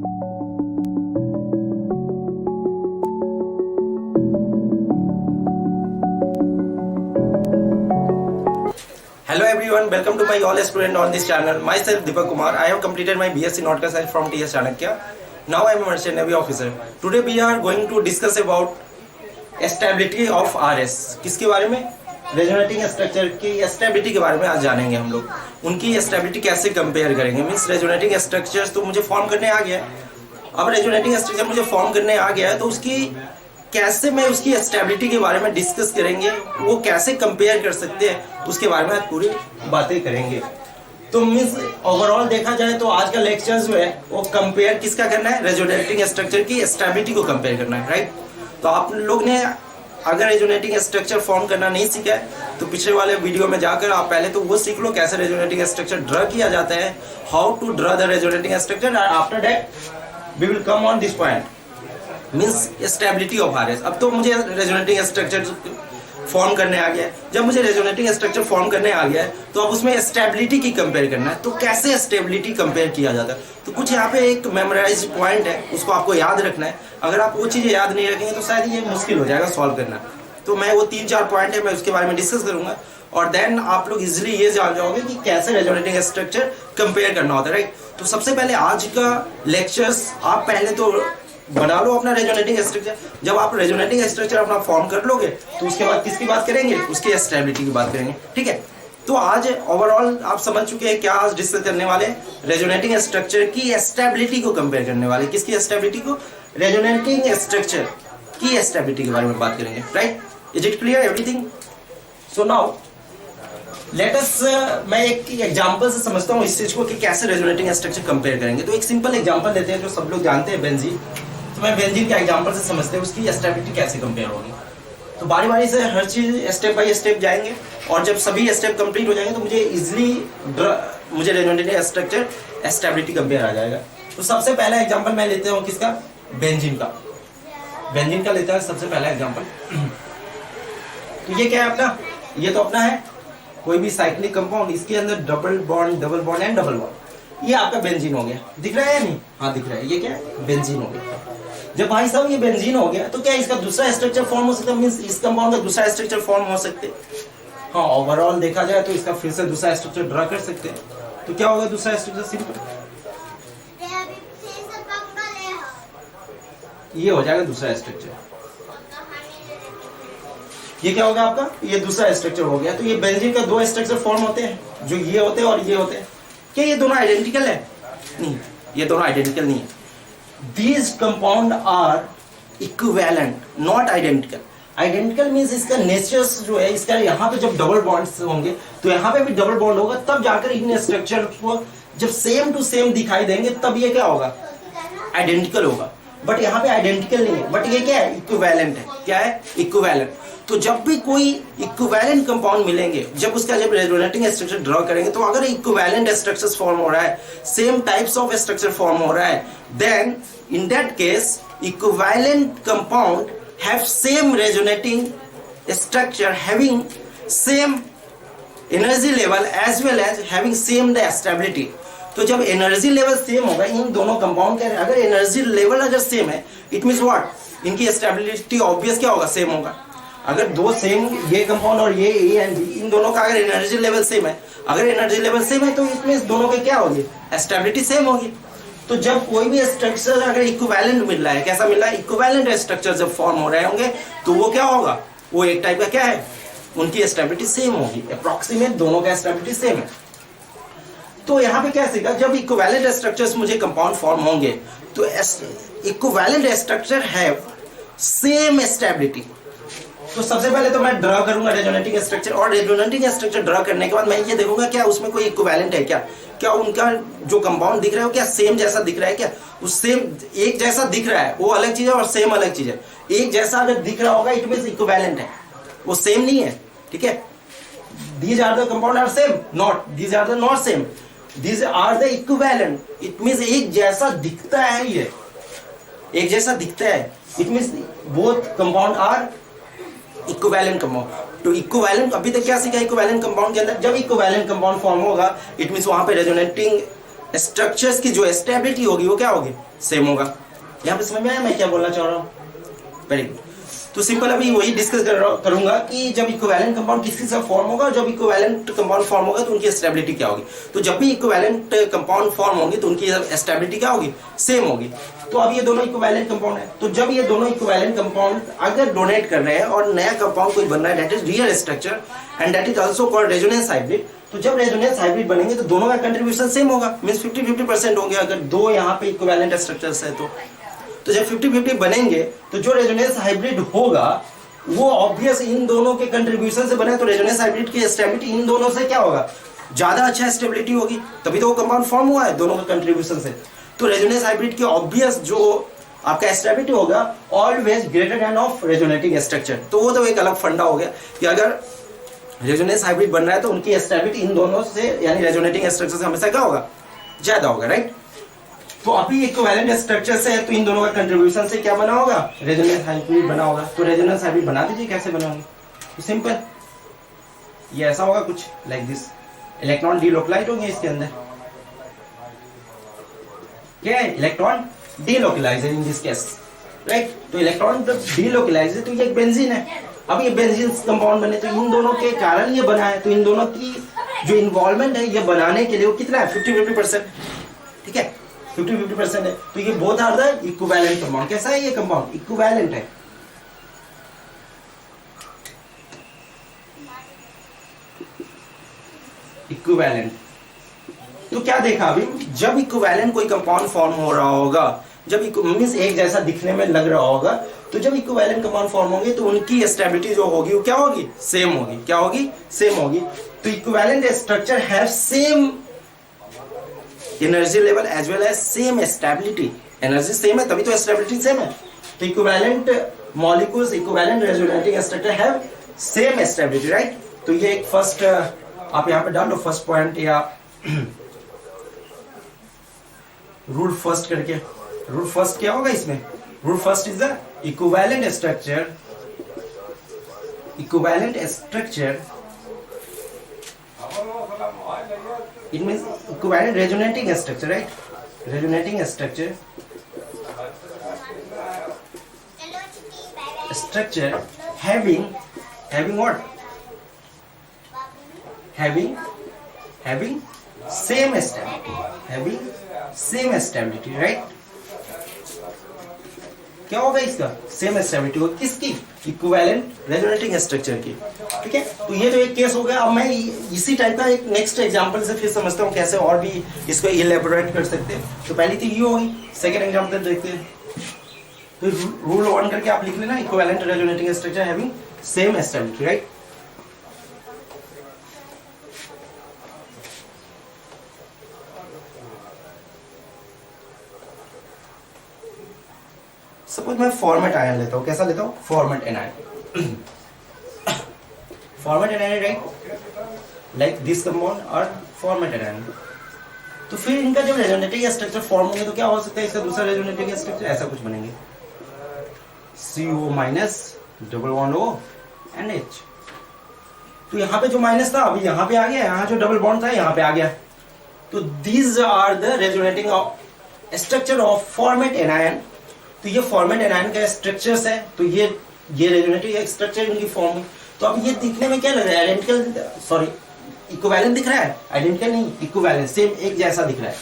Hello everyone, welcome to my all student on this channel. Myself Deepak Kumar. I have completed my BSc Nautical Science from TS Chanakya. Now I am a merchant navy officer. Today we are going to discuss about stability of RS. किसके बारे में? Resonating structure की stability के बारे में आज जानेंगे हम लोग. उनकी स्टेबिलिटी कैसे कंपेयर करेंगे. मीन्स रेजोनेटिंग स्ट्रक्चर्स तो मुझे फॉर्म करने आ गया है. अब रेजोनेटिंग स्ट्रक्चर मुझे फॉर्म करने आ गया है तो उसकी कैसे मैं उसकी स्टेबिलिटी के बारे में डिस्कस करेंगे, वो कैसे कंपेयर कर सकते हैं उसके बारे में आज पूरी बातें करेंगे. तो मीन्स ओवरऑल देखा जाए तो आज का लेक्चर जो है वो कंपेयर किसका करना है, रेजोनेटिंग स्ट्रक्चर की स्टेबिलिटी को कंपेयर करना है, राइट. तो आप लोग ने अगर रेजोनेटिंग स्ट्रक्चर फॉर्म करना नहीं सीखा है तो पिछले वाले वीडियो में जाकर आप पहले तो वो सीख लो कैसे रेजोनेटिंग स्ट्रक्चर ड्रा किया जाता है, how to draw the resonating structure. After that we will come on this point means stability of RS. अब तो मुझे रेजोनेटिंग स्ट्रक्चर फॉर्म करने आ गया है. जब मुझे रेजोनेटिंग स्ट्रक्चर फॉर्म करने आ गया है तो अब उसमें स्टेबिलिटी की कंपेयर करना है. तो कैसे स्टेबिलिटी कंपेयर किया जाता है, तो कुछ यहाँ पे एक मेमोराइज पॉइंट है, उसको आपको याद रखना है. अगर आप वो चीज़ें याद नहीं रखेंगे तो शायद ये मुश्किल हो जाएगा सॉल्व करना. तो मैं वो 3-4 पॉइंट है, मैं उसके बारे में डिस्कस करूंगा और देन आप लोग इजिली ये जान जाओगे कि कैसे रेजोनेटिंग स्ट्रक्चर कंपेयर करना होता है, राइट. तो सबसे पहले आज का लेक्चर्स आप पहले तो बना लो अपना रेजोनेटिंग स्ट्रक्चर. जब आप रेजोनेटिंग स्ट्रक्चर अपना फॉर्म कर लोगे तो उसके बाद किसकी बात करेंगे, उसकी स्टेबिलिटी की बात करेंगे, ठीक है. तो आज ओवरऑल आप समझ चुके हैं क्या आज डिस्कस करने वाले, रेजोनेटिंग स्ट्रक्चर की स्टेबिलिटी को कंपेयर करने वाले. किसकी स्टेबिलिटी को, रेजोनेटिंग स्ट्रक्चर की स्टेबिलिटी के बारे में बात करेंगे, right. Is it clear everything. So now let us मैं एक एग्जांपल से समझता हूँ इस चीज को कि कैसे रेजोनेटिंग स्ट्रक्चर कंपेयर करेंगे. तो एक सिंपल एग्जांपल लेते हैं जो सब लोग जानते हैं, बेंजीन. तो मैं बेंजीन के एग्जांपल से समझते हैं उसकी स्टेबिलिटी कैसे कंपेयर होगी. तो बारी बारी से हर चीज स्टेप बाय स्टेप जाएंगे और जब सभी स्टेप कंप्लीट हो जाएंगे तो मुझे इजीली मुझे रेजोनेटिंग स्ट्रक्चर स्टेबिलिटी कंपेयर आ जाएगा. तो सबसे पहला एग्जांपल मैं लेते हूँ किसका, बेंजीन का. बेंजीन का लेता है सबसे पहला एग्जांपल. तो ये क्या है अपना, ये तो अपना है कोई भी साइक्लिक कंपाउंड, इसके अंदर double bond and double bond. ये आपका बेंजीन हो गया. दिख रहा है या नहीं, हाँ दिख रहा है. ये क्या है, बेंजीन हो गया. जब भाई साहब ये बेंजीन हो गया तो क्या इसका दूसरा स्ट्रक्चर फॉर्म हो सकता है, मींस इस कंपाउंड का दूसरा स्ट्रक्चर फॉर्म हो सकते हैं. हाँ ओवरऑल देखा जाए तो इसका फिर से दूसरा स्ट्रक्चर ड्रा कर सकते हैं. तो क्या होगा दूसरा स्ट्रक्चर, सिंपल ये हो जाएगा दूसरा स्ट्रक्चर. ये क्या होगा आपका, ये दूसरा स्ट्रक्चर हो गया. तो ये बेंजीन का 2 स्ट्रक्चर फॉर्म होते हैं जो ये होते हैं और ये होते हैं. क्या ये दोनों आइडेंटिकल है, नहीं ये दोनों आइडेंटिकल नहीं है. These compound are equivalent, not identical. Identical means इसका नेचर जो है, इसका यहाँ पे जब डबल बॉन्ड्स होंगे तो यहाँ पे भी डबल बॉन्ड होगा, तब जाकर इन स्ट्रक्चर को जब सेम टू सेम दिखाई देंगे तब ये क्या होगा, आइडेंटिकल होगा. बट यहाँ पे आइडेंटिकल नहीं है, बट ये क्या है, इक्विवेलेंट है. क्या है, इक्विवेलेंट. तो जब भी कोई इक्विवेलेंट कंपाउंड मिलेंगे, जब उसका जब रेजोनेटिंग स्ट्रक्चर ड्रॉ करेंगे तो अगर इक्विवेलेंट स्ट्रक्चर्स फॉर्म हो रहा है, same types of structure form हो रहा है, then in that case equivalent compound have same resonating structure having same energy level as well as having same the stability. तो जब एनर्जी लेवल सेम होगा इन दोनों कंपाउंड के, अगर एनर्जी लेवल अगर सेम है इट मींस व्हाट, इनकी stability obvious क्या होगा, सेम होगा. अगर दो सेम ये कंपाउंड और ये ए एंड बी, इन दोनों का अगर एनर्जी लेवल सेम है, अगर एनर्जी लेवल सेम है तो इसमें दोनों के क्या होगी, स्टेबिलिटी सेम होगी. तो जब कोई भी स्ट्रक्चर अगर इक्विवेलेंट मिल रहा है, कैसा मिल रहा है, इक्विवेलेंट स्ट्रक्चर जब फॉर्म हो रहे होंगे तो वो क्या होगा, वो एक टाइप का क्या है, उनकी स्टेबिलिटी सेम होगी. अप्रॉक्सीमेट दोनों का स्टेबिलिटी सेम है. तो यहाँ पे क्या सीखा, जब इक्विवेलेंट स्ट्रक्चर्स मुझे कंपाउंड फॉर्म होंगे तो equivalent structure have same stability. तो सबसे पहले तो मैं ड्रा करूंगा रेजोनेटिंग स्ट्रक्चर, और रेजोनेटिंग स्ट्रक्चर ड्रा करने के बाद मैं ये देखूंगा क्या उसमें कोई इक्विवेलेंट है, क्या उनका जो कंपाउंड दिख रहा है वो क्या सेम जैसा दिख रहा है, क्या उस सेम एक जैसा दिख रहा है, वो अलग चीज है और सेम अलग चीज है. एक जैसा अगर दिख रहा होगा इट मींस इक्विवेलेंट है, वो सेम नहीं है, ठीक है. These are the compound are same, not these are the not same, these are the equivalent. It means एक जैसा दिखता है, ये एक जैसा दिखता है, it means both compound are equivalent compound. तो इक्विवेलेंट अभी तक क्या सीखा, इक्विवेलेंट कंपाउंड के अंदर जब इक्विवेलेंट कंपाउंड फॉर्म होगा इट मींस वहां पे रेजोनेटिंग स्ट्रक्चर्स की जो स्टेबिलिटी होगी वो क्या होगी, सेम होगा। यहाँ पे समझ में आया मैं क्या बोलना चाह रहा हूँ? Very good. तो सिंपल अभी वही डिस्कस करूंगा कि जब इक्विवेलेंट कंपाउंड किसके साथ फॉर्म होगा, जब इक्विवेलेंट कंपाउंड फॉर्म होगा तो उनकी स्टेबिलिटी क्या होगी। तो जब भी इक्विवेलेंट कंपाउंड फॉर्म होंगे तो उनकी स्टेबिलिटी क्या होगी, सेम होगी। तो अब ये दोनों इक्विवेलेंट कंपाउंड है, तो जब ये दोनों इक्विवेलेंट कंपाउंड अगर डोनेट कर रहे हैं और नया कंपाउंड कोई बन रहा है, that is real structure and that is also called resonance hybrid. तो जब रेजोनेंस हाइब्रिड बनेंगे तो दोनों का कंट्रीब्यूशन सेम होगा, मींस 50-50% होंगे अगर दो यहाँ पे इक्विवेलेंट स्ट्रक्चर्स है तो जब 50-50 बनेंगे तो जो रेजोनेंस हाइब्रिड होगा वो ऑब्वियस इन दोनों के कंट्रीब्यूशन से बने, तो रेजोनेंस हाइब्रिड की स्टेबिलिटी इन दोनों से क्या होगा, ज्यादा अच्छा स्टेबिलिटी होगी, तभी तो वो कंपाउंड फॉर्म हुआ है दोनों के कंट्रीब्यूशन से। तो रेजोनेंस हाइब्रिड की ऑब्वियस जो आपका स्टेबिलिटी होगा always greater than of resonating structure. तो वो तो एक अलग फंडा हो गया कि अगर रेजोनेंस हाइब्रिड बन रहा है तो उनकी स्टेबिलिटी इन दोनों से यानी रेजोनेटिंग स्ट्रक्चर से हमेशा क्या होगा, ज्यादा होगा, राइट। तो अभी इक्विवेलेंट स्ट्रक्चर से है तो इन दोनों का कंट्रीब्यूशन से क्या बना होगा, रेजोनेंस हाइब्रिड बना होगा। तो रेजोनेंस हाइब्रिड बना दीजिए, कैसे बनाओगे, तो सिंपल ये ऐसा होगा कुछ लाइक दिस, इलेक्ट्रॉन डीलोकलाइज होंगे इसके अंदर, क्या है, electron delocalize in this case, right. तो इलेक्ट्रॉन डीलोकलाइज है तो ये एक बेंजीन है। अब ये बेंजीन कंपाउंड बने तो इन दोनों के कारण ये बना है, तो इन दोनों की जो इन्वॉल्वमेंट है ये बनाने के लिए वो कितना है, 50-50%, ठीक है, 50-50% है। तो ये both are the equivalent compound. कैसा है ये कंपाउंड, इक्विवेलेंट है। इक्विवेलेंट तो क्या देखा अभी, जब इक्विवेलेंट कोई कंपाउंड फॉर्म हो रहा होगा, जब मींस एक जैसा दिखने में लग रहा होगा, तो जब इक्विवेलेंट कंपाउंड फॉर्म होंगे तो उनकी स्टेबिलिटी जो होगी वो क्या होगी, सेम होगी। क्या होगी, सेम होगी। तो equivalent structure have same energy level as well as same stability. Energy same है तभी तो स्टेबिलिटी सेम है। तो equivalent molecules, equivalent resonating structure have same stability, right. तो ये एक फर्स्ट आप यहाँ पे डाल लो फर्स्ट पॉइंट या रूल फर्स्ट करके। रूल फर्स्ट क्या होगा इसमें, rule first is the equivalent structure, equivalent structure it means equivalent resonating structure, right? Resonating structure having what, having same stability, right? क्या होगा इसका, सेम स्टेबिलिटी होगी, किसकी, इक्विवेलेंट रेजोनेटिंग स्ट्रक्चर की, ठीक है। तो ये तो एक केस हो गया। अब मैं इसी टाइप का एक नेक्स्ट एग्जांपल से फिर समझता हूँ कैसे और भी इसको इलेबोरेट कर सकते हैं। तो पहली तो ये होगी, सेकंड एग्जांपल देखते हैं। तो रूल 1 करके आप लिख लेना, equivalent resonating structure having same stability, right. Suppose मैं फॉर्मेट आयन लेता हूँ, कैसा लेता हूँ, format anion, format anion, right, like this compound और फॉर्मेट एनायन। तो फिर इनका जब रेजोनेटिंग स्ट्रक्चर फॉर्म होंगे तो क्या हो सकता है, इसका दूसरा रेजोनेटिंग स्ट्रक्चर ऐसा कुछ बनेंगे, CO- double bond O and H। तो यहाँ पे जो माइनस था अभी यहाँ पे आ गया, यहाँ जो डबल बॉन्ड था यहाँ पे आ गया। तो these are the resonating structure of formate anion. तो ये फॉर्मेट एनायन का स्ट्रक्चर्स है, तो ये रेजोनेटिव स्ट्रक्चर इनकी फॉर्म है। तो अब ये दिखने में क्या लग रहा है, आइडेंटिकल, सॉरी इक्विवेलेंट दिख रहा है, आइडेंटिकल नहीं, इक्विवेलेंट, सेम एक जैसा दिख रहा है,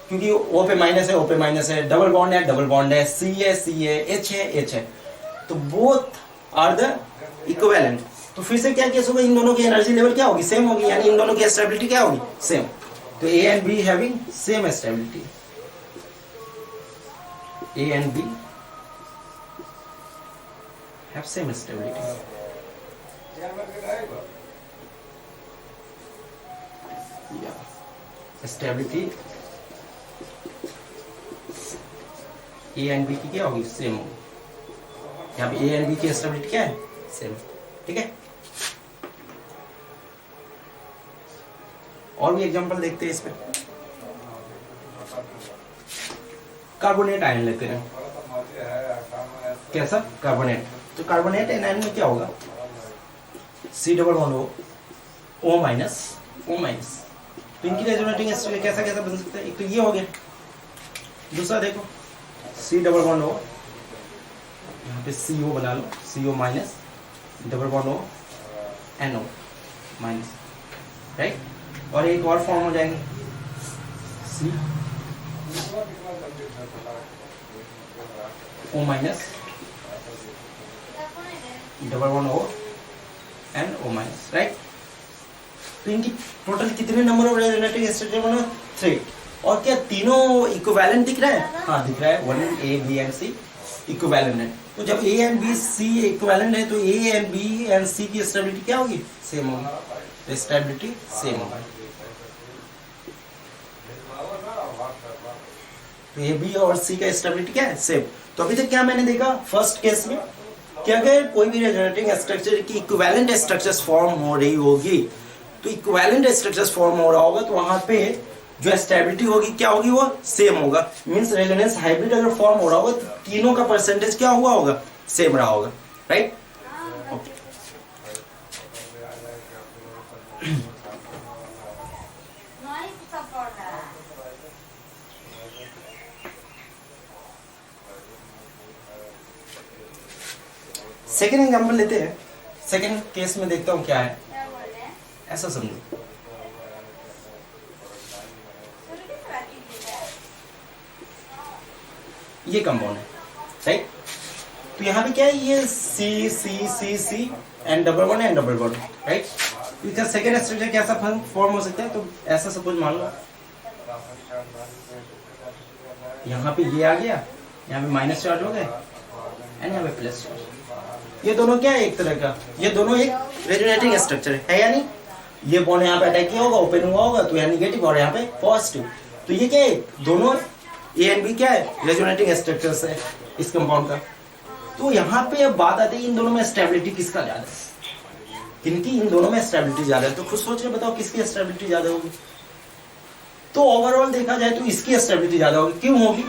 क्योंकि O पे माइनस है, O पे माइनस है, डबल बॉन्ड है, डबल बॉन्ड है, C है, C है, H है, H है। तो बोथ आर द इक्विवेलेंट। तो फिर से क्या केस होगा, इन दोनों की एनर्जी लेवल क्या होगी, सेम होगी, यानी इन दोनों की स्टेबिलिटी क्या होगी, सेम। तो A and B having same stability, A and B have same stability. Yeah. Stability A and B की क्या होगी, सेम होगी। यहाँ पे A and B की स्टेबिलिटी क्या है, सेम, ठीक है। और भी एग्जांपल देखते हैं इसमें। कार्बोनेट आयन लेते हैं, कैसा, कार्बोनेट। तो कार्बोनेट आयन में क्या होगा, C double bond O, O minus, तो इनकी रेजोनेटिंग स्ट्रक्चर कैसा कैसा बन सकता है? एक तो ये हो गया, दूसरा देखो C डबल बॉन्ड O, यहाँ पे CO बना लो, CO minus double bond O NO minus, right. और एक और फॉर्म हो जाएंगे C O minus double bond O and O minus, right. तो इनकी टोटल कितने नंबर ऑफ रेजोनेटिंग स्ट्रक्चर बना? 3। और क्या तीनों इक्विवेलेंट दिख रहा है? हाँ दिख रहा है, 1 A B and C equivalent है। तो जब A and B C equivalent है तो A and B and C की स्टेबिलिटी क्या होगी? सेम होगी, स्टेबिलिटी सेम होगी। तो A B और C का स्टेबिलिटी क्या है? सेम। तो अभी तक क्या मैंने देखा फर्स्ट केस में कि अगर कोई भी रेजोनेटिंग स्ट्रक्चर की इक्विवेलेंट स्ट्रक्चर्स फॉर्म हो रही होगी, तो इक्विवेलेंट स्ट्रक्चर्स फॉर्म हो रहा होगा तो वहां पे जो स्टेबिलिटी होगी क्या होगी? वो सेम होगा। मींस रेजोनेंस हाइब्रिड अगर फॉर्म हो रहा होगा तो तीनों का परसेंटेज क्या हुआ होगा? सेम रहा होगा, राइट। ओके, सेकेंड एग्जांपल लेते हैं। सेकेंड केस में देखता हूं क्या है। ऐसा समझो, ये कंपाउंड है, राइट। तो यहाँ पे क्या है? ये C C C C and double bond and double bond, right. तो इसका सेकेंड स्ट्रक्चर कैसा फॉर्म हो सकता है? तो ऐसा सपोज मान लो यहाँ पे ये आ गया, यहाँ पे माइनस चार्ज हो गया एंड यहाँ पे प्लस चार्ज। ये दोनों क्या है? एक तरह का, ये दोनों एक रेजोनेटिंग स्ट्रक्चर है या नहीं? ये बॉन्ड यहाँ पे अटैक किया होगा, ओपन हुआ होगा तो यहाँ नेगेटिव और यहाँ पे पॉजिटिव। तो ये क्या है? दोनों A एंड B क्या है? रेजोनेटिंग स्ट्रक्चर्स है इस कंपाउंड का। तो यहाँ पे अब बात आती है इन दोनों में स्टेबिलिटी किसका ज्यादा है? किनकी? इन दोनों में स्टेबिलिटी ज्यादा है। तो खुद सोच के बताओ किसकी स्टेबिलिटी ज्यादा होगी? तो ओवरऑल देखा जाए तो इसकी स्टेबिलिटी ज्यादा होगी। क्यों होगी?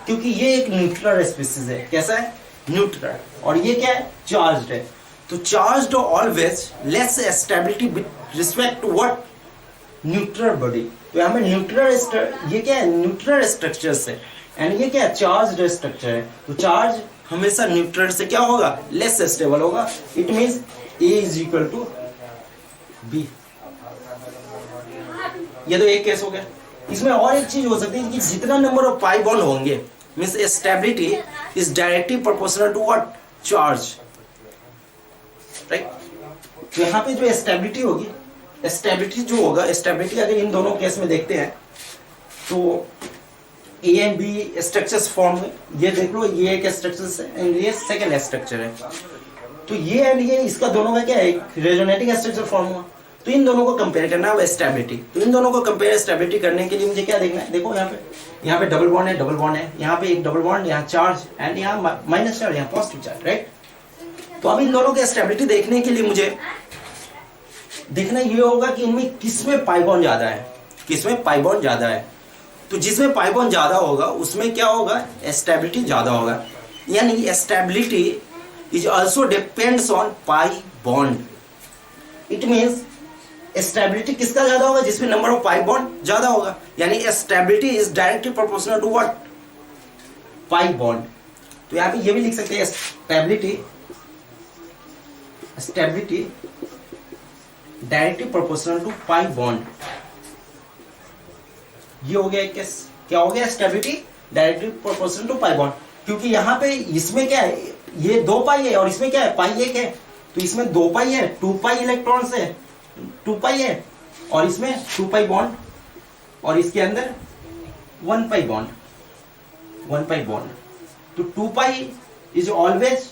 क्योंकि ये एक न्यूट्रल स्पीसीज है। कैसा है? न्यूट्रल। और ये क्या है? चार्ज्ड है। तो charged always less stability with respect to what? Neutral body. तो यहाँ पे न्यूट्रल, ये क्या है? न्यूट्रल स्ट्रक्चर्स है एंड ये क्या है? चार्ज्ड स्ट्रक्चर है। तो चार्ज हमेशा न्यूट्रल से क्या होगा? लेस स्टेबल होगा। It means A is equal to B। ये तो एक केस हो गया। इसमें और एक चीज हो सकती है कि जितना नंबर ऑफ पाई बॉन्ड होंगे means stability is directly proportional to what? Charge, right. तो यहाँ पे जो स्टेबिलिटी होगी, स्टेबिलिटी जो होगा, स्टेबिलिटी अगर इन दोनों केस में देखते हैं तो A and B structures form है। ये देख लो, ये एक स्ट्रक्चर है एंड ये सेकंड स्ट्रक्चर है। तो ये एंड ये इसका दोनों का क्या है? एक रेजोनेटिंग स्ट्रक्चर फॉर्म हुआ। तो इन दोनों को कंपेयर करना है स्टेबिलिटी। तो इन दोनों को कंपेयर स्टेबिलिटी करने के लिए मुझे क्या देखना है? देखो यहाँ पे डबल बॉन्ड है, डबल बॉन्ड है, यहाँ पे एक डबल बॉन्ड, यहाँ चार्ज एंड यहाँ माइनस चार्ज, यहाँ पॉजिटिव चार्ज, राइट। तो अब इन दोनों की स्टेबिलिटी देखने के लिए मुझे देखना ये होगा कि इनमें किसमें पाई बॉन्ड ज्यादा है, किसमें पाई बॉन्ड ज्यादा है। तो जिसमें पाई बॉन्ड ज्यादा होगा उसमें क्या होगा? स्टेबिलिटी ज्यादा होगा। यानी stability is also depends on pi bond. It means stability किसका ज्यादा होगा? जिसमें नंबर ऑफ पाई बॉन्ड ज्यादा होगा। यानी stability is directly proportional to what? Pi bond. तो यहाँ पे ये भी लिख सकते हैं stability directly proportional to pi bond. ये हो गया एक केस। क्या हो गया? Stability directly proportional to pi bond. क्योंकि यहाँ पे इसमें क्या है? ये 2 पाई है और इसमें क्या है? पाई 1 है। तो इसमें 2 पाई है, 2 पाई इलेक्ट्रॉन्स है, 2 पाई है और इसमें 2 पाई बॉन्ड और इसके अंदर 1 पाई बॉन्ड, 1 पाई बॉन्ड। तो 2 pi is always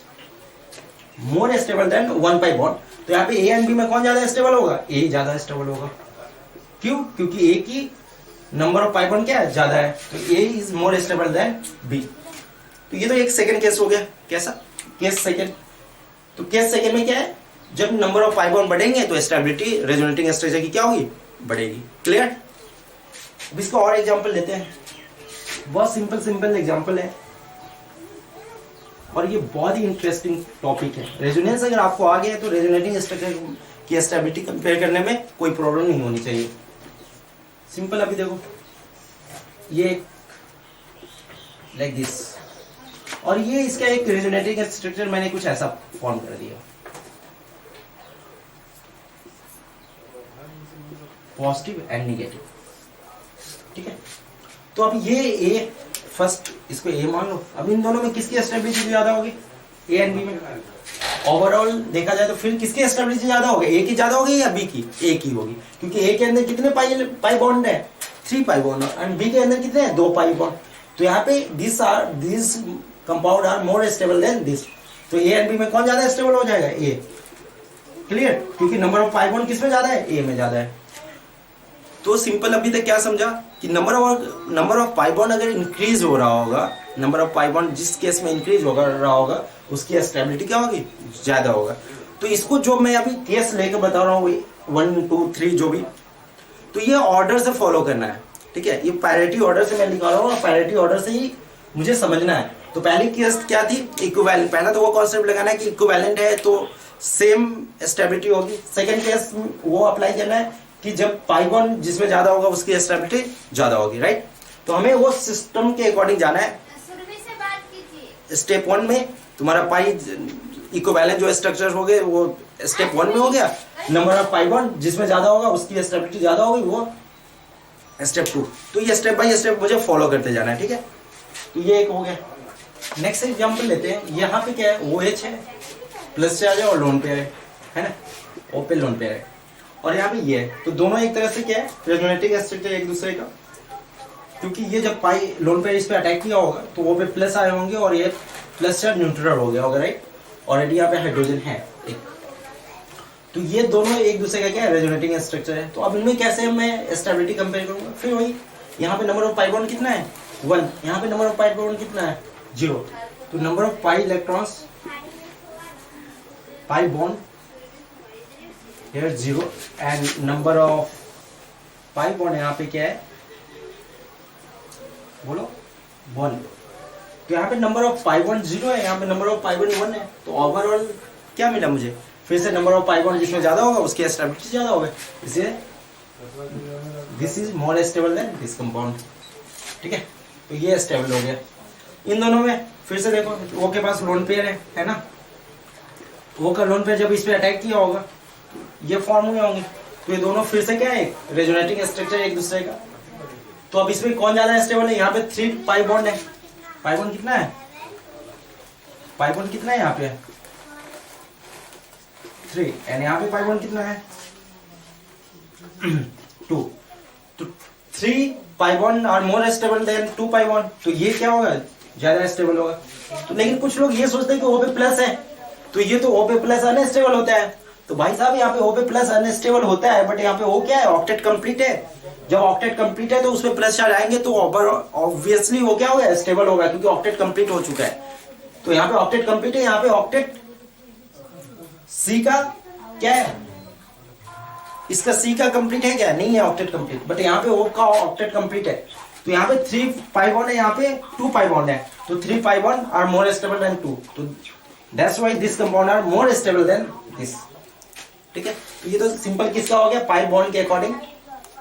more stable then 1 pi bond. तो यहाँ पे A एंड B में कौन ज्यादा स्टेबल होगा? A ज्यादा स्टेबल होगा। क्यों? क्योंकि A की नंबर ऑफ पाई बॉन्ड क्या है? ज्यादा है। तो A is more stable then B। तो ये तो एक सेकंड केस हो गया। कैसा? Case second. तो केस सेकंड में क्या है? जब नंबर ऑफ पाई बॉन्ड बढ़ेंगे तो स्टेबिलिटी रेजोनेटिंग स्ट्रक्चर की क्या होगी? बढ़ेगी। क्लियर? अब इसका और एग्जांपल लेते हैं। बहुत सिंपल एग्जांपल है और ये बहुत ही इंटरेस्टिंग टॉपिक है। रेजोनेंस अगर आपको आ गया है तो रेजोनेटिंग स्ट्रक्चर की स्टेबिलिटी कंपेयर करने में कोई प्रॉब्लम नहीं होनी चाहिए। सिंपल अभी देखो ये लाइक दिस, और ये इसका एक रेजोनेटिंग स्ट्रक्चर मैंने कुछ ऐसा फॉर्म कर दिया, पॉजिटिव एंड निगेटिव, ठीक है। तो अब ये ए फर्स्ट, इसको ए मान लो। अब इन दोनों में किसकी स्टेबिलिटी ज्यादा होगी? ए एंड बी में। ओवरऑल देखा जाए तो फिर किसकी स्टेबिलिटी ज्यादा होगी? ए की ज्यादा होगी या बी की? ए की होगी, क्योंकि ए के अंदर कितने पाई बॉन्ड है? 3 पाई बॉन्ड, एंड बी के अंदर कितने हैं? 2 पाई बॉन्ड। तो यहाँ पे this compound are more stable than this. तो ए एंड बी में कौन ज्यादा स्टेबल हो जाएगा? ए। क्लियर? क्योंकि नंबर ऑफ पाई बॉन्ड किसमें ज्यादा है? ए में ज्यादा है। तो सिंपल अभी तक क्या समझा कि नंबर ऑफ पाई बॉन्ड अगर इंक्रीज हो रहा होगा, नंबर ऑफ पाई बॉन्ड जिस केस में इंक्रीज हो रहा होगा उसकी स्टेबिलिटी क्या होगी? ज्यादा होगा। तो इसको जो मैं अभी केस लेकर बता रहा हूँ 1 2 3 जो भी, तो ये ऑर्डर से फॉलो करना है, ठीक है। ये पैरिटी ऑर्डर से मैं निकाल रहा हूँ, पैरिटी ऑर्डर से ही मुझे समझना है। तो पहली केस क्या थी? इक्विवेलेंट। पहला तो वो कॉन्सेप्ट लगाना है कि इक्विवेलेंट है तो सेम स्टेबिलिटी होगी। सेकेंड केस वो अप्लाई करना है कि जब पाई बॉन्ड जिसमें ज्यादा होगा उसकी स्टेबिलिटी ज्यादा होगी, राइट। तो हमें वो सिस्टम के अकॉर्डिंग जाना है। स्टेप 1 में तुम्हारा पाई इक्विवेलेंट जो स्ट्रक्चर हो गए वो स्टेप 1 में हो गया। नंबर ऑफ पाई बॉन्ड जिसमें ज्यादा होगा उसकी स्टेबिलिटी ज्यादा होगी, वो स्टेप 2। तो ये स्टेप बाय स्टेप मुझे फॉलो करते जाना है, ठीक है। तो ये एक हो गया। नेक्स्ट एग्जांपल लेते हैं। यहाँ पे क्या है? OH है, प्लस चार्ज है और लोन पेयर है ना, ओपन लोन पेयर है। और यहाँ पे ये है, तो दोनों एक तरह से क्या है? रेजोनेटिंग स्ट्रक्चर एक दूसरे का, क्योंकि ये जब पाई लोन पेयर इस पे अटैक किया होगा तो वो पे प्लस आए होंगे और ये प्लस चार्ज न्यूट्रल हो गया होगा, राइट। ऑलरेडी यहाँ पे हाइड्रोजन है एक, तो ये दोनों एक दूसरे का क्या है? रेजोनेटिंग स्ट्रक्चर है। तो अब इनमें कैसे मैं स्टेबिलिटी कंपेयर करूंगा? फिर वही, यहाँ पे नंबर ऑफ पाई बॉन्ड कितना है? 1। यहाँ पे नंबर ऑफ पाई बॉन्ड कितना है? 0। तो number of pi electrons, pi bond here 0 and number of pi bond यहाँ पे क्या है? बोलो 1। तो यहाँ पे नंबर ऑफ पाई बॉन्ड 0 है, यहाँ पे नंबर ऑफ पाई बॉन्ड 1 है। तो ओवरऑल क्या मिला मुझे? फिर से नंबर ऑफ पाई बॉन्ड जिसमें ज्यादा होगा उसकी स्टेबिलिटी ज्यादा होगा, इसलिए this is more stable than this compound, ठीक है। तो ये स्टेबल हो गया। इन दोनों में फिर से देखो, वो के पास लोन पेयर है ना, वो का लोन पेयर जब इस पे अटैक किया होगा ये फॉर्म हुए होंगे। तो ये दोनों फिर से क्या है? रेजोनेटिंग स्ट्रक्चर एक दूसरे का। तो अब इसमें कौन ज्यादा स्टेबल है? यहाँ पे 3 पाई बॉन्ड है। पाई बॉन्ड कितना है? पाई बॉन्ड कितना है यहाँ पे? 3। एंड यहाँ पे पाई बॉन्ड कितना है? 2। तो 3 pi bond are more stable than 2 pi bond. तो ये क्या होगा? ज्यादा स्टेबल होगा। तो लेकिन कुछ लोग ये सोचते हैं कि O पे प्लस है तो ये तो O पे प्लस अनस्टेबल होता है। तो भाई साहब यहाँ पे O पे प्लस अनस्टेबल होता है, बट यहाँ पे O क्या है? ऑक्टेट कंप्लीट है। जब ऑक्टेट कंप्लीट है तो उसमें प्लस चार्ज आएंगे तो ऑब्वियसली वो क्या होगा? स्टेबल होगा, क्योंकि ऑक्टेट कंप्लीट हो चुका है। तो यहाँ पे ऑक्टेट कंप्लीट है, यहाँ पे ऑक्टेट C का क्या है? इसका C का कंप्लीट है क्या? नहीं है ऑक्टेट कंप्लीट, बट यहाँ पे O का ऑक्टेट कंप्लीट है। तो यहाँ पे 3 पाई बॉन्ड है, यहाँ पे 2 पाई बॉन्ड है। तो 3 pi bond are more stable than 2। तो that's why this compound are more stable than this, ठीक है। तो ये तो सिंपल किसका हो गया? पाई बॉन्ड के अकॉर्डिंग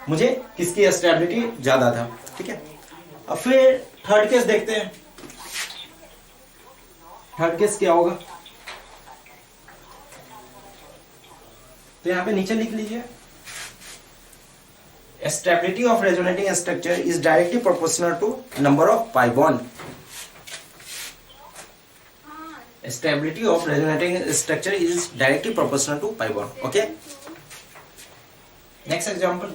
मुझे किसकी स्टेबिलिटी ज्यादा था, ठीक है। अब फिर थर्ड केस देखते हैं। थर्ड केस क्या होगा? तो यहाँ पे नीचे लिख लीजिए, stability of resonating structure is directly proportional to number of pi bond. Stability of resonating structure is directly proportional to pi bond. Okay. Next example.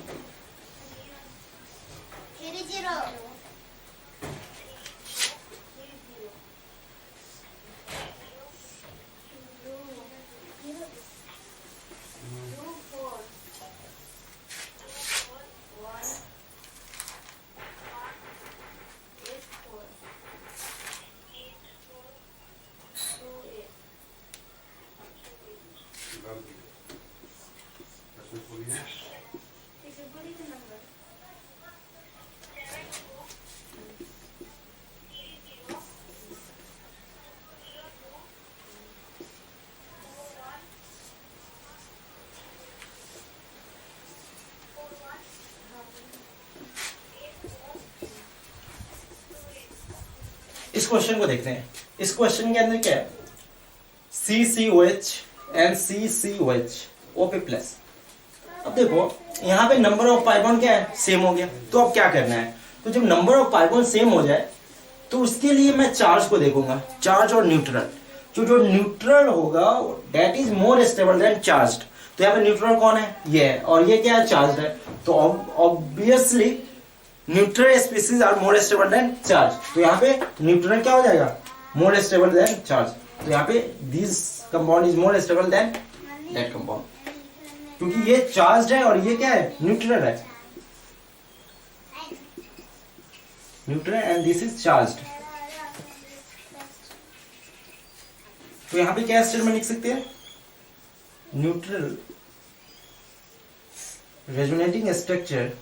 इस क्वेश्चन को देखते हैं। इस क्वेश्चन के अंदर क्या है, CCOH and CCOH OP plus. अब देखो यहाँ पे नंबर ऑफ पाई बॉन्ड क्या है, सेम हो गया। तो अब क्या करना है, तो जब number of pi bond same हो जाए तो उसके लिए मैं चार्ज को देखूंगा, चार्ज और न्यूट्रल। जो न्यूट्रल होगा that is more stable than charge. तो यहाँ पे न्यूट्रल कौन है, ये है, और ये क्या है, चार्ज है। तो obviously neutral species are more stable than charge. तो यहाँ पे न्यूट्रल क्या हो जाएगा, मोर स्टेबल देन चार्ज। तो यहाँ पे this compound is more stable then that compound, क्योंकि ये चार्ज है और ये क्या है, न्यूट्रल है। Neutral and this is charged. तो यहां पे क्या स्टेटमेंट लिख सकते हैं, neutral resonating structure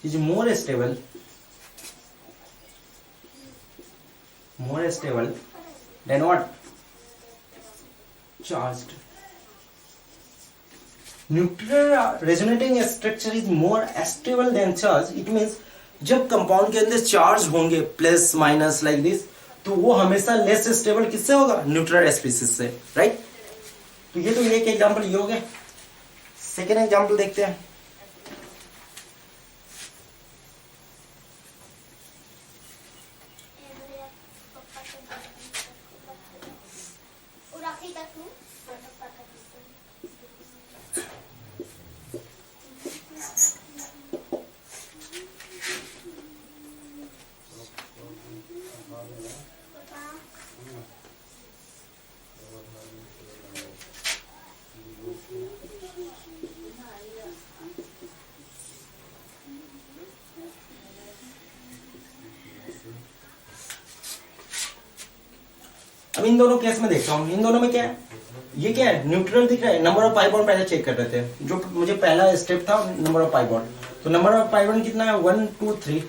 is more stable than what, charged. Neutral resonating structure is more stable than charge. It means जब कंपाउंड के अंदर चार्ज होंगे प्लस माइनस लाइक दिस, तो वो हमेशा लेस स्टेबल किससे होगा, न्यूट्रल स्पीसीज से, राइट। तो ये तो एक एग्जांपल ये हो गया। सेकेंड एग्जांपल देखते हैं। अब इन दोनों केस में देखता हूं, इन दोनों में क्या है, ये क्या है, न्यूट्रल दिख रहा है। नंबर ऑफ पाई बॉन्ड पहले चेक कर रहे थे, जो मुझे पहला स्टेप था नंबर ऑफ पाई बॉन्ड। तो नंबर ऑफ पाई बॉन्ड कितना है, 1 2 3।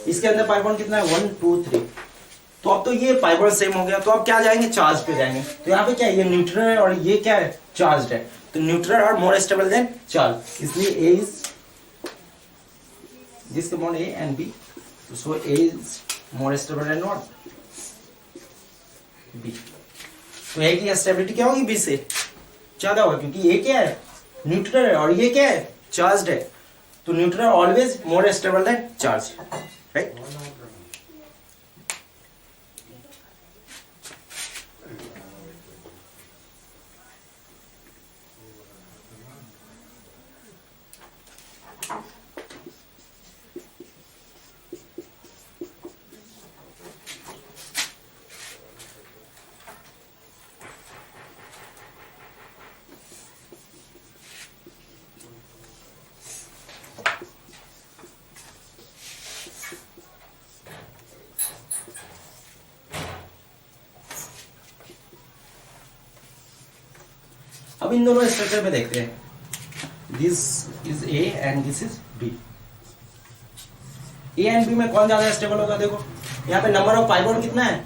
इसके अंदर पाई बॉन्ड कितना है, 1 2 3। तो अब तो ये पाई बॉन्ड सेम हो गया। तो अब क्या जाएंगे, चार्ज पे जाएंगे। तो यहाँ पे क्या है, ये न्यूट्रल है और ये क्या है, चार्ज है। तो न्यूट्रल और मोर स्टेबल देन चार्ज, इसलिए a is this compound a and b. So a is more stable than what, b. तो ए की स्टेबिलिटी क्या होगी, बी से ज्यादा होगा, क्योंकि ये क्या है, न्यूट्रल है और ये क्या है, चार्ज्ड है। तो neutral always more stable than charge, right. अब इन दोनों स्ट्रक्चर में देखते हैं, this is A and this is B. A and B में कौन ज्यादा स्टेबल होगा, देखो यहाँ पे नंबर ऑफ पाई बॉन्ड कितना है,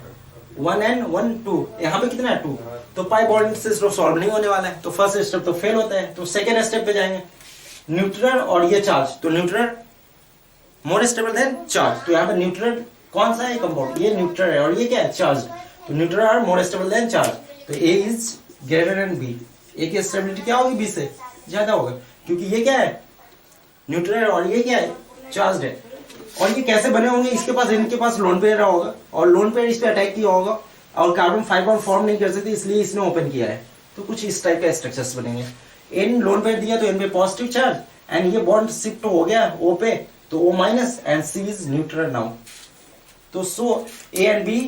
1 एंड 1 2। यहाँ पे कितना है, 2। तो पाई बॉन्ड से सॉल्व नहीं होने वाला है, तो फर्स्ट स्टेप तो फेल होता है। तो सेकेंड स्टेप पे जाएंगे, न्यूट्रल और ये चार्ज। तो न्यूट्रल मोर स्टेबल देन चार्ज। तो यहाँ पे न्यूट्रल कौन सा है, कंपाउंड, ये न्यूट्रल है और ये क्या है, चार्ज। तो न्यूट्रल और मोर स्टेबल देन चार्ज। तो a is greater then B. ए की स्टेबिलिटी क्या होगी, बी से ज्यादा होगा, क्योंकि ये क्या है, न्यूट्रल है और ये क्या है, चार्ज्ड है। और ये कैसे बने होंगे, इसके पास इनके पास लोन पेयर रहा होगा और लोन पेयर इस पे अटैक किया होगा और कार्बन 5 बॉन्ड फॉर्म नहीं कर सकते, इसलिए इसने ओपन किया है। तो कुछ इस टाइप का स्ट्रक्चर्स बनेंगे। एन लोन पेयर दिया तो एन पे पॉजिटिव चार्ज एंड ये बॉन्ड शिफ्ट हो गया ओ पे, तो O minus and C is neutral now. तो सो ए एंड बी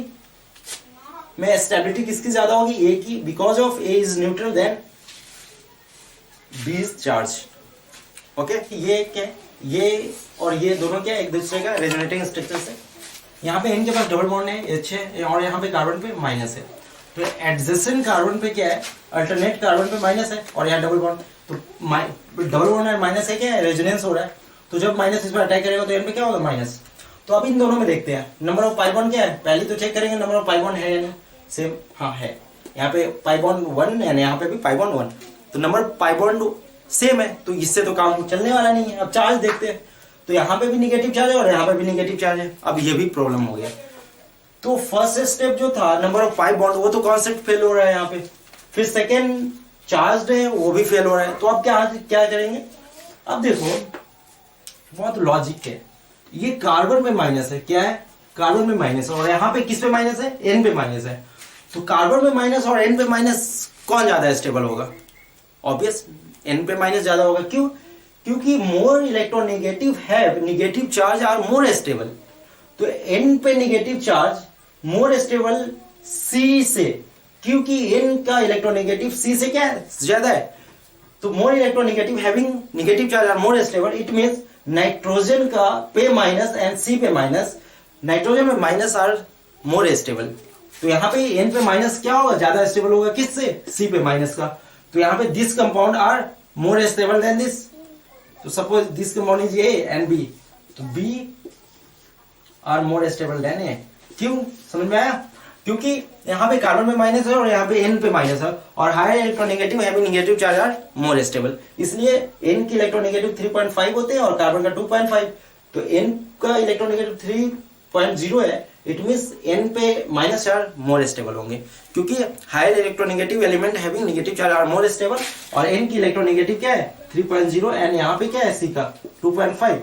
में स्टेबिलिटी किसकी ज्यादा होगी, ए की, because of A is neutral than B is charge. Okay, ये क्या, ये और ये दोनों क्या एक दूसरे का रेजोनेटिंग स्ट्रक्चर से। यहाँ पे इनके पास डबल बॉन्ड है H है और यहाँ पे कार्बन पे माइनस है। तो एडजेसेंट कार्बन पे क्या है, अल्टरनेट कार्बन पे माइनस है और यहाँ डबल बॉन्ड। तो डबल बॉन्ड और माइनस है, क्या है, रेजोनेंस हो रहा है। तो जब माइनस इस पर अटैक करेगा तो एन पे क्या होगा, माइनस। तो अब इन दोनों में देखते हैं नंबर ऑफ पाई बॉन्ड क्या है, पहले तो चेक करेंगे नंबर ऑफ पाई बॉन्ड है या नहीं। सेम, हाँ है, यहाँ पे पाई बॉन्ड 1 एंड यहाँ पे भी पाई बॉन्ड 1। तो नंबर पाई बॉन्ड सेम है, तो इससे तो काम चलने वाला नहीं है। अब चार्ज देखते हैं। तो यहाँ पे भी निगेटिव चार्ज है और यहाँ पे भी निगेटिव चार्ज है। अब ये भी प्रॉब्लम हो गया। तो फर्स्ट स्टेप जो था नंबर ऑफ पाई बॉन्ड, वो तो कॉन्सेप्ट फेल हो रहा है यहाँ पे। फिर सेकेंड चार्ज है वो भी फेल हो रहा है। तो अब क्या करेंगे? अब देखो बहुत लॉजिक है। ये कार्बन में माइनस है, क्या है? कार्बन में माइनस है, और यहाँ पे किस पे माइनस है? एन पे माइनस है। तो कार्बन में माइनस और एन पे माइनस कौन ज्यादा स्टेबल होगा? ऑब्वियस एन पे माइनस ज्यादा होगा। क्यों? क्योंकि more electronegative have negative charge are more stable. तो एन पे negative charge more stable C से, क्योंकि एन का इलेक्ट्रोनेगेटिव सी से क्या है? ज्यादा है। तो more electronegative having negative charge are more stable, it means nitrogen का पे माइनस एंड सी पे माइनस, नाइट्रोजन में माइनस आर मोर स्टेबल। तो यहाँ पे एन पे माइनस क्या होगा? ज्यादा स्टेबल होगा। किससे? सी पे माइनस का। तो यहाँ पे this compound are more stable than this. तो suppose this compound is A and b, तो b are more stable than a. क्यों? समझ में आया? क्योंकि यहाँ पे कार्बन में माइनस है और यहाँ पे एन पे माइनस है, और higher electronegative having negative charge are more stable. इसलिए एन की इलेक्ट्रोनेगेटिव 3.5 होते हैं और कार्बन का 2.5। तो एन का इलेक्ट्रोनेगेटिव 3.0 है, इट मींस एन पे माइनस चार्ज मोर स्टेबल होंगे, क्योंकि higher electronegative element having negative charge are more stable. और एन की इलेक्ट्रोनेगेटिव क्या है? 3.0 एंड यहाँ पे क्या है? सी का 2.5।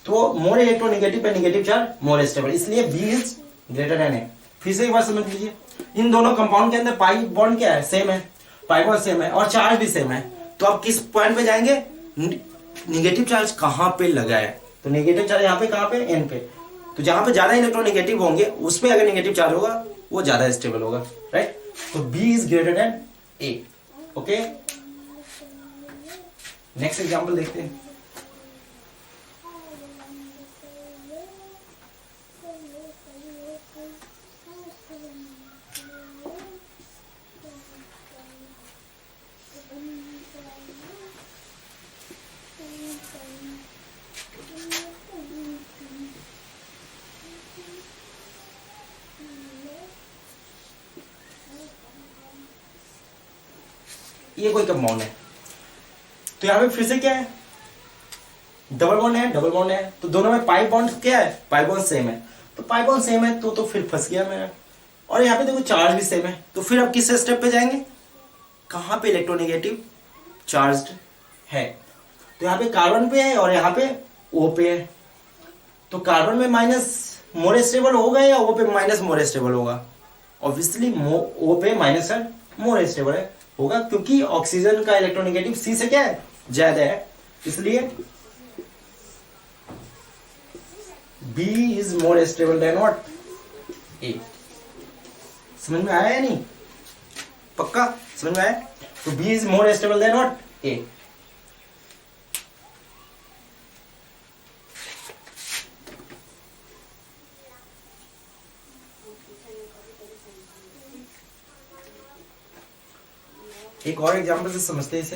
तो मोर इलेक्ट्रोनेगेटिव पे नेगेटिव चार्ज मोर स्टेबल, इसलिए बी इज ग्रेटर देन ए। फिर से एक बार समझ लीजिए, इन दोनों कंपाउंड के अंदर पाई बॉन्ड क्या है? सेम है, पाई बॉन्ड सेम है और चार्ज भी सेम है। तो आप किस पॉइंट पे जाएंगे? नेगेटिव चार्ज कहां पे लगा है? तो नेगेटिव चार्ज यहाँ पे कहां पे? एन पे। तो जहां पे ज्यादा इलेक्ट्रोनेगेटिव होंगे उस पे अगर नेगेटिव चार्ज होगा वो ज्यादा स्टेबल होगा, राइट? तो B is greater than A. Okay, next example देखते हैं। ये कोई कंपाउंड है, तो यहाँ पे फिर से क्या है? डबल बॉन्ड है, डबल बॉन्ड है। तो दोनों में पाई बॉन्ड क्या है? पाई बॉन्ड सेम है। तो पाई बॉन्ड सेम है तो फिर फंस गया मैं। और यहाँ पे देखो चार्ज भी सेम है। तो फिर अब किस स्टेप पे जाएंगे? कहाँ पे इलेक्ट्रोनेगेटिव चार्ज है? तो यहाँ पे कार्बन पे है और यहाँ पे ओ पे है। तो कार्बन में माइनस मोर स्टेबल होगा या ओ पे माइनस मोर स्टेबल होगा? ऑब्वियसली ओ पे माइनस मोर स्टेबल है होगा, क्योंकि ऑक्सीजन का इलेक्ट्रोनेगेटिव सी से क्या है? ज्यादा है। इसलिए b is more stable than what? A. समझ में आया या नहीं? पक्का समझ में आया? तो B is more stable than what? A. एक और एग्जांपल से समझते हैं इसे।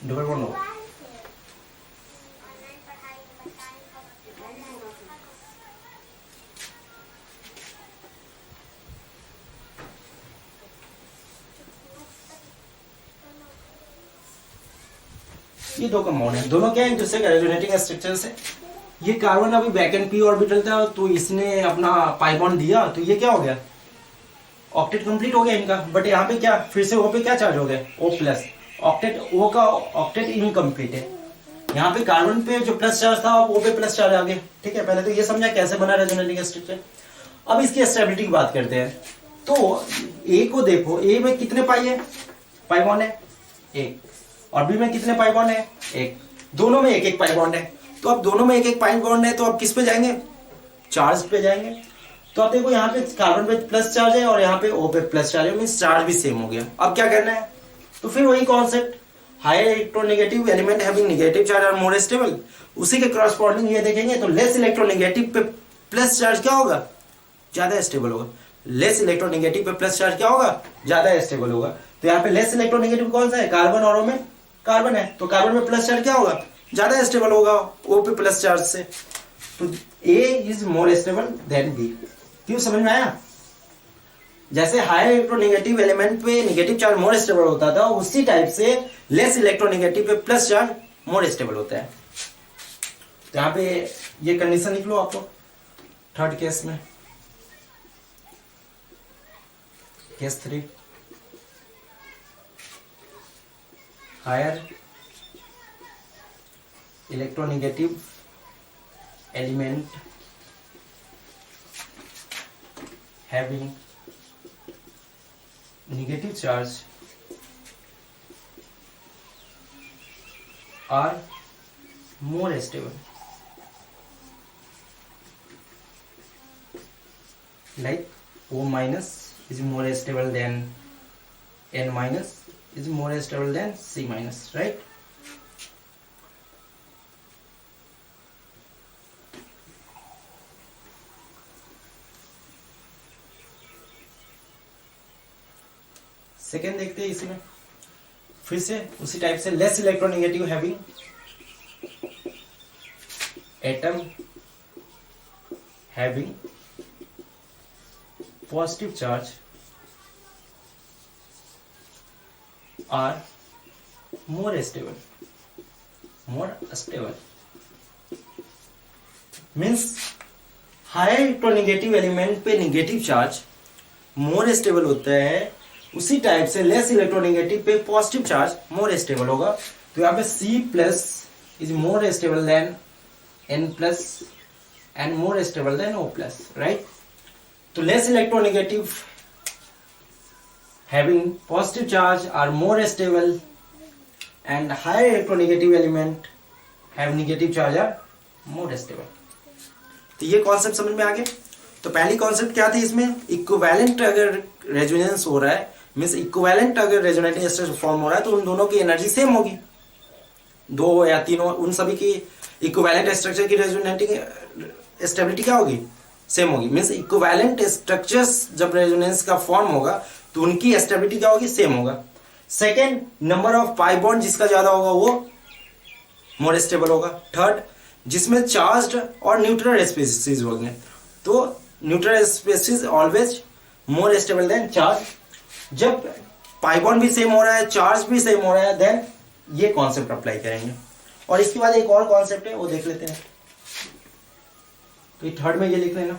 डबल बॉन्ड हो। ये दो कंपाउंड है, दोनों क्या है? एक दूसरे का रेजोनेटिंग स्ट्रक्चर से। ये कार्बन अभी बैक एंड पी ऑर्बिटल था, तो इसने अपना पाई बॉन्ड दिया, तो ये क्या हो गया? ऑक्टेट कंप्लीट हो गया इनका। बट यहाँ पे क्या? फिर से ओ पे क्या चार्ज हो गया? O plus. ऑक्टेट ओ का ऑक्टेट इनकम्प्लीट है। यहाँ पे कार्बन पे जो प्लस चार्ज था ओ पे प्लस चार्ज आ गया। ठीक है, पहले तो ये समझा कैसे बना रेजोनेटिंग स्ट्रक्चर। अब इसकी स्टेबिलिटी की बात करते हैं। तो ए को देखो, ए में कितने पाई है? पाई बॉन्ड है एक, और बी में कितने पाई बॉन्ड है? एक। दोनों में एक एक पाई बॉन्ड है। तो अब दोनों में एक एक पाई बॉन्ड है, तो अब किस पे जाएंगे? चार्ज पे जाएंगे। तो अब देखो यहाँ पे कार्बन पे प्लस चार्ज है और यहाँ पे O पे प्लस चार्ज है, मींस चार्ज भी सेम हो गया। अब क्या करना है? तो फिर वही concept, higher electronegative element having negative charge are more stable. उसी के करस्पॉन्डिंग ये देखेंगे, तो लेस इलेक्ट्रोनेगेटिव पे प्लस चार्ज क्या होगा? ज्यादा स्टेबल होगा। लेस इलेक्ट्रोनेगेटिव पे प्लस चार्ज क्या होगा? ज्यादा स्टेबल होगा। तो यहाँ पे लेस इलेक्ट्रोनेगेटिव कौन सा है? कार्बन, और O में कार्बन है। तो कार्बन में प्लस चार्ज क्या होगा? ज्यादा स्टेबल होगा O पे प्लस चार्ज से। तो A is more stable then B। क्यों? समझ में आया? जैसे हायर इलेक्ट्रोनेगेटिव एलिमेंट पे नेगेटिव चार्ज मोर स्टेबल होता था, उसी टाइप से लेस इलेक्ट्रोनेगेटिव पे प्लस चार्ज मोर स्टेबल होता है। तो यहाँ पे ये कंडीशन लिख लो आप लोग थर्ड केस में। Case 3, higher electronegative element having negative charge are more stable, like O minus is more stable than N minus is more stable than C minus, right? Second देखते हैं इसी में, फिर से उसी टाइप से less electronegative having atom having positive charge are more stable means higher electronegative element पे negative charge more stable होता है, उसी टाइप से लेस इलेक्ट्रोनेगेटिव पे पॉजिटिव चार्ज मोर स्टेबल होगा। तो यहाँ पे C plus is more stable than N plus and more stable than O plus, right? तो less electronegative having positive charge are more stable and higher electronegative element have negative charge are more stable. तो ये concept समझ में आ गया। तो पहली concept क्या थी इसमें, इक्विवेलेंट अगर रेजोनेंस हो रहा है, मीन्स इक्विवेलेंट अगर रेजोनेटिंग स्ट्रक्चर फॉर्म हो रहा है तो उन दोनों की एनर्जी सेम होगी, दो या तीनों उन सभी की इक्विवेलेंट स्ट्रक्चर की रेजोनेटिंग स्टेबिलिटी क्या होगी, सेम होगी। मीन्स इक्विवेलेंट स्ट्रक्चर्स जब रेजोनेंस का फॉर्म होगा तो उनकी स्टेबिलिटी क्या होगी, सेम होगा। Second, number of pi bond जिसका ज्यादा होगा वो मोर स्टेबल होगा। थर्ड, जिसमें चार्ज्ड और न्यूट्रल स्पेसीज होंगे, तो neutral species always more stable than charge. जब पाई बॉन्ड भी सेम हो रहा है, चार्ज भी सेम हो रहा है, देन ये कॉन्सेप्ट अप्लाई करेंगे। और इसके बाद एक और कॉन्सेप्ट है वो देख लेते हैं। तो ये थर्ड में ये लिख लेना।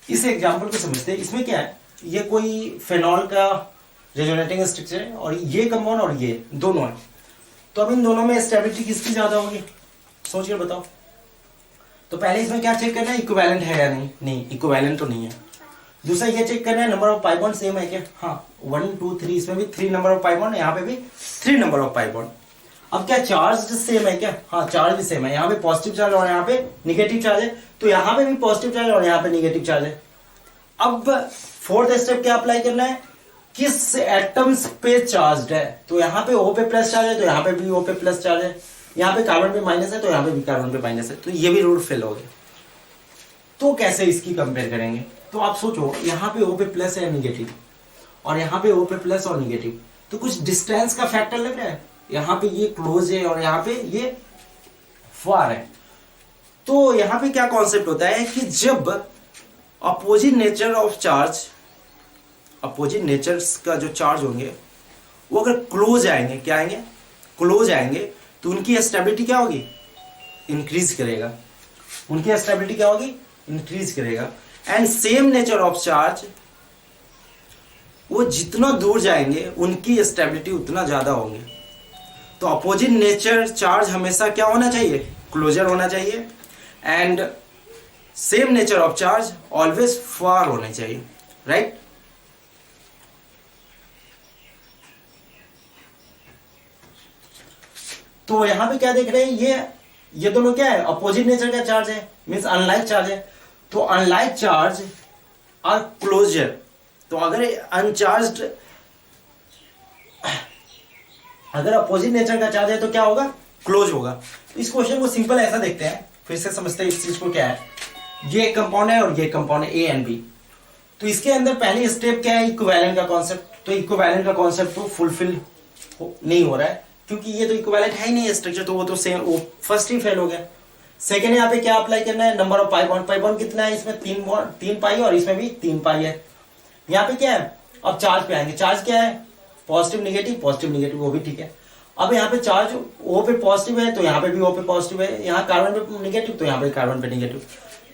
इस एग्जाम्पल को समझते हैं। इसमें क्या है, ये कोई फेनॉल का रेजोनेटिंग स्ट्रक्चर है और ये कंपाउंड और ये दोनों है। तो अब इन दोनों में स्टेबिलिटी किसकी ज्यादा होगी, सोच के बताओ। तो पहले इसमें क्या चेक करना है, इक्विवेलेंट है या नहीं। नहीं, इक्विवेलेंट तो नहीं है। दूसरा ये चेक करना है number of pi bond same है क्या। हाँ, 1 2 3, इसमें भी 3 नंबर ऑफ पाई बॉन्ड, यहाँ पे भी 3 नंबर ऑफ पाई बॉन्ड। अब क्या चार्ज सेम है क्या। हाँ, चार्ज भी सेम है, यहाँ पे पॉजिटिव चार्ज और यहाँ पे निगेटिव चार्ज है, तो यहाँ पे भी पॉजिटिव चार्ज और यहाँ पे निगेटिव चार्ज है। अब फोर्थ स्टेप क्या अप्लाई करना है, किस एटम्स पे चार्ज है। तो यहाँ पे O पे प्लस चार्ज है, तो यहाँ पे भी O पे प्लस चार्ज है। यहाँ पे कार्बन पे माइनस है, तो यहाँ पे भी कार्बन पे माइनस है। तो ये भी रूल फेल हो गया। तो कैसे इसकी कंपेयर करेंगे, तो आप सोचो यहाँ पे O पे प्लस है निगेटिव और यहाँ पे O पे प्लस और निगेटिव, तो कुछ डिस्टेंस का फैक्टर लग रहा है। यहाँ पे ये क्लोज है और यहाँ पे ये फार है। तो यहाँ पे क्या कॉन्सेप्ट होता है कि जब opposite nature of charge, opposite natures का जो चार्ज होंगे वो अगर क्लोज आएंगे, क्या आएंगे, क्लोज आएंगे, तो उनकी स्टेबिलिटी क्या होगी, इंक्रीज करेगा। उनकी स्टेबिलिटी क्या होगी, इंक्रीज करेगा। And same nature of charge वो जितना दूर जाएंगे उनकी स्टेबिलिटी उतना ज़्यादा होंगे। तो अपोजिट नेचर चार्ज हमेशा क्या होना चाहिए, क्लोजर होना चाहिए, and same nature of charge always far होने चाहिए, राइट। तो यहां पे क्या देख रहे हैं, ये दोनों क्या है, अपोजिट नेचर का चार्ज है, मीन्स अनलाइक चार्ज है। तो अनलाइक चार्ज आर क्लोजर। तो अगर अनचार्ज, अगर अपोजिट नेचर का चार्ज है तो क्या होगा, क्लोज होगा। इस क्वेश्चन को सिंपल ऐसा देखते हैं, फिर से समझते हैं इस चीज को क्या है। ये एक कंपाउंड है और ये कंपाउंड है ए एंड बी। तो इसके अंदर पहली स्टेप क्या है, इक्विवेलेंट का कॉन्सेप्ट। तो इक्विवेलेंट का कॉन्सेप्ट तो फुलफिल नहीं हो रहा है, क्योंकि ये तो इक्विवेलेंट है ही नहीं स्ट्रक्चर, तो वो तो सेम, वो फर्स्ट ही फेल हो गया। सेकेंड यहाँ पे क्या अप्लाई करना है, number of pi bond. Pi bond कितना है इसमें, तीन पाई, और इसमें भी 3 पाई है। यहाँ पे क्या है, अब चार्ज पे आएंगे। चार्ज क्या है, पॉजिटिव निगेटिव, पॉजिटिव निगेटिव, वो भी ठीक है। अब यहाँ पे चार्ज ओ पे पॉजिटिव है तो यहाँ पे भी ओ पे पॉजिटिव है, यहाँ कार्बन पे नेगेटिव तो यहाँ पे कार्बन पे नेगेटिव।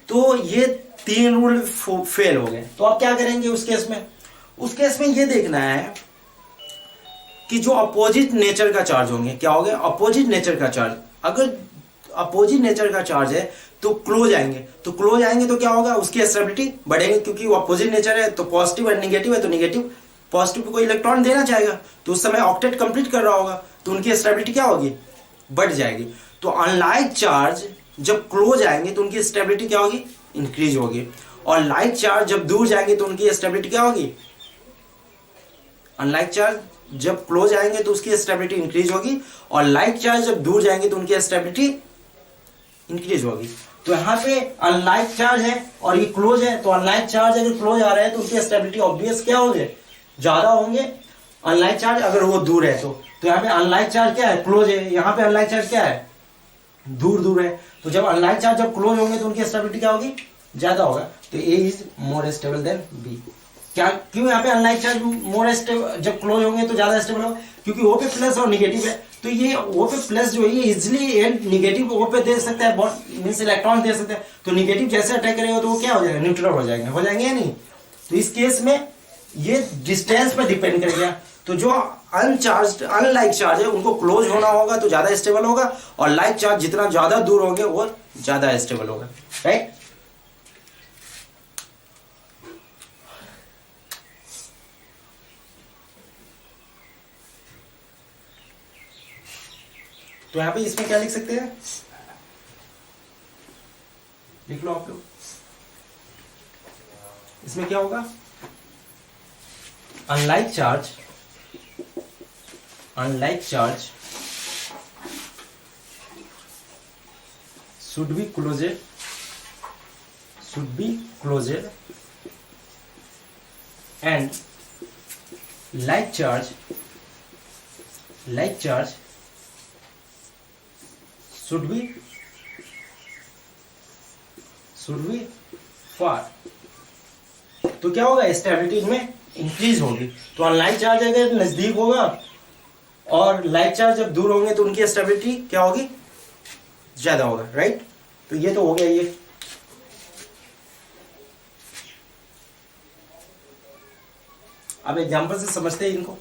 तो ये 3 रूल फेल हो गए। तो आप क्या करेंगे उस केस में, उस केस में ये देखना है कि जो अपोजिट नेचर का चार्ज होंगे, क्या हो गया, अपोजिट नेचर का चार्ज। अगर अपोजिट नेचर का चार्ज है तो क्लोज आएंगे, तो क्लोज आएंगे तो क्या होगा, उसकी स्टेबिलिटी बढ़ेगी, क्योंकि वो अपोजिट नेचर है। तो पॉजिटिव एंड नेगेटिव है तो नेगेटिव पॉजिटिव को कोई इलेक्ट्रॉन देना चाहेगा, तो उस समय ऑक्टेट कंप्लीट कर रहा होगा, तो उनकी स्टेबिलिटी क्या होगी, बढ़ जाएगी। तो अनलाइक चार्ज जब क्लोज आएंगे तो उनकी स्टेबिलिटी क्या होगी, इंक्रीज होगी। और लाइक चार्ज जब दूर जाएंगे तो उनकी स्टेबिलिटी क्या होगी, अनलाइक चार्ज जब क्लोज आएंगे तो उसकी स्टेबिलिटी इंक्रीज होगी, और लाइक चार्ज जब दूर जाएंगे तो उनकी स्टेबिलिटी इंक्रीज होगी। तो यहाँ पे अनलाइक चार्ज है और ये क्लोज है, तो अनलाइक चार्ज अगर क्लोज आ रहा है तो उनकी स्टेबिलिटी ऑब्वियस क्या होंगे, ज्यादा होंगे। अनलाइक चार्ज अगर वो दूर है तो यहाँ पे अनलाइक चार्ज क्या है, क्लोज है। यहाँ पे अनलाइक चार्ज क्या है, दूर दूर है। तो जब अनलाइक चार्ज जब क्लोज होंगे तो उनकी स्टेबिलिटी क्या होगी, ज्यादा होगा। तो a is more stable than b. क्या, क्यों यहाँ पे अनलाइक चार्ज मोर स्टेबल, जब क्लोज होंगे तो ज्यादा स्टेबल होगा, क्योंकि ओ पे प्लस और निगेटिव है। तो ये ओ पे प्लस जो है ये इजिली निगेटिव ओ पे दे सकता है, मीन्स इलेक्ट्रॉन दे सकते हैं। तो निगेटिव जैसे अटैक करेगा तो वो क्या हो जाएगा, न्यूट्रल हो जाएंगे या नहीं। तो इस केस में ये डिस्टेंस पर डिपेंड करेगा। तो जो अनचार्ज अनलाइक चार्ज है उनको क्लोज होना होगा तो ज्यादा स्टेबल होगा, और लाइक चार्ज जितना ज्यादा दूर होंगे वो ज्यादा स्टेबल होगा, राइट। तो यहां पे इसमें क्या लिख सकते हैं, लिख लो आप लोग। इसमें क्या होगा, unlike charge should be closed and like charge should be far। तो क्या होगा, स्टेबिलिटी इनमें इंक्रीज होगी। तो अनलाइक चार्ज अगर नजदीक होगा और लाइक चार्ज जब दूर होंगे तो उनकी स्टेबिलिटी क्या होगी, ज्यादा होगा, राइट। तो ये तो हो गया ये। अब एग्जांपल से समझते हैं इनको।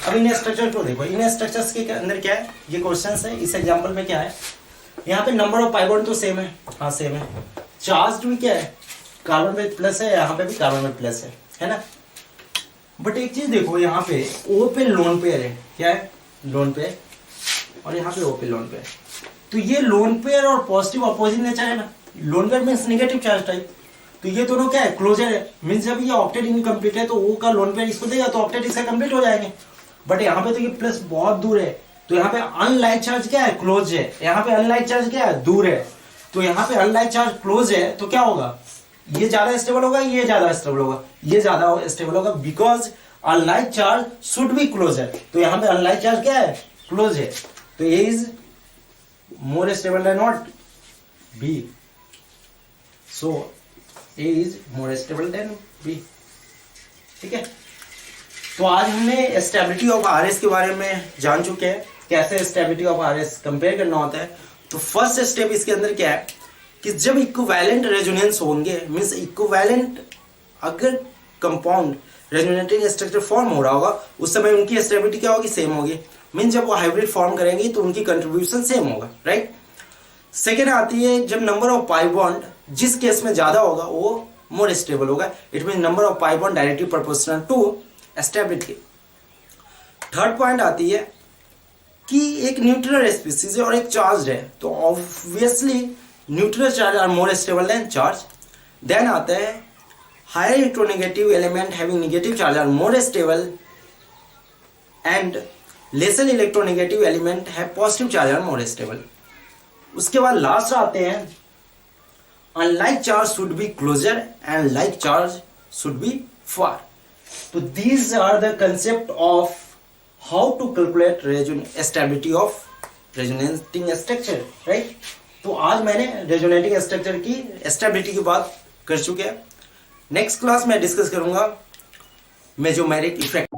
अब इन स्ट्रक्चर को देखो, इन स्ट्रक्चर्स के अंदर क्या है, ये क्वेश्चन है। इस एग्जांपल में क्या है, यहाँ पे नंबर ऑफ पाई बॉन्ड तो सेम है, हाँ सेम है। चार्ज भी क्या है, कार्बन पे प्लस है, यहाँ पे भी कार्बन पे प्लस है ना। बट एक चीज देखो, यहाँ पे ओ पे लोन पेयर है, क्या है, लोन पेयर, और यहाँ पे ओ पे लोन पेयर। तो ये लोन पेयर और पॉजिटिव अपोजिट नेचर है ना। Lone pair means negative charge type. तो ये दोनों क्या है, क्लोजर है, मीन्स जब ये ऑक्टेट इनकम्प्लीट है तो ओ का लोन पेयर इसको देगा तो ऑक्टेट इसका कंप्लीट हो जाएंगे। बट यहाँ पे तो ये प्लस बहुत दूर है, तो यहाँ पे अनलाइक चार्ज क्या है, क्लोज है। यहाँ पे अनलाइक चार्ज क्या है, दूर है। तो यहाँ पे अनलाइक चार्ज क्लोज है, तो क्या होगा, ये ज्यादा स्टेबल होगा, ये ज्यादा स्टेबल होगा, ये ज्यादा स्टेबल होगा, because unlike charge should be closure. तो यहाँ पे अनलाइक चार्ज क्या है, क्लोज है, तो a is more stable than what, b. So a is more stable than b. ठीक है, तो आज हमने स्टेबिलिटी ऑफ आरएस के बारे में जान चुके हैं, कैसे स्टेबिलिटी ऑफ आरएस कंपेयर करना होता है। तो फर्स्ट स्टेप इसके अंदर क्या है कि जब इक्विवेलेंट रेजोनेंस होंगे, मींस इक्विवेलेंट अगर कंपाउंड रेजोनेटिंग स्ट्रक्चर फॉर्म हो रहा होगा, उस समय उनकी स्टेबिलिटी क्या होगी, सेम होगी। मींस जब वो हाइब्रिड फॉर्म करेंगी तो उनकी कंट्रीब्यूशन सेम होगा, राइट। सेकेंड आती है जब नंबर ऑफ पाई बॉन्ड जिस केस में ज्यादा होगा वो मोर स्टेबल होगा, it mean number of pi bond directly proportional to stability. Third point आती है कि एक न्यूट्रल स्पीसीज है और एक चार्ज है, तो obviously neutral charge are more stable than charge. Then आता है higher electronegative element having negative charge are more stable and lesser electronegative element have positive charge are more stable. उसके बाद last आते हैं unlike charge should be closer and like charge should be far. तो these are the concept of how to calculate stability of resonating structure, right? तो आज मैंने resonating structure की stability की बात कर चुके हैं। नेक्स्ट क्लास में डिस्कस करूंगा मेसोमेरिक इफेक्ट।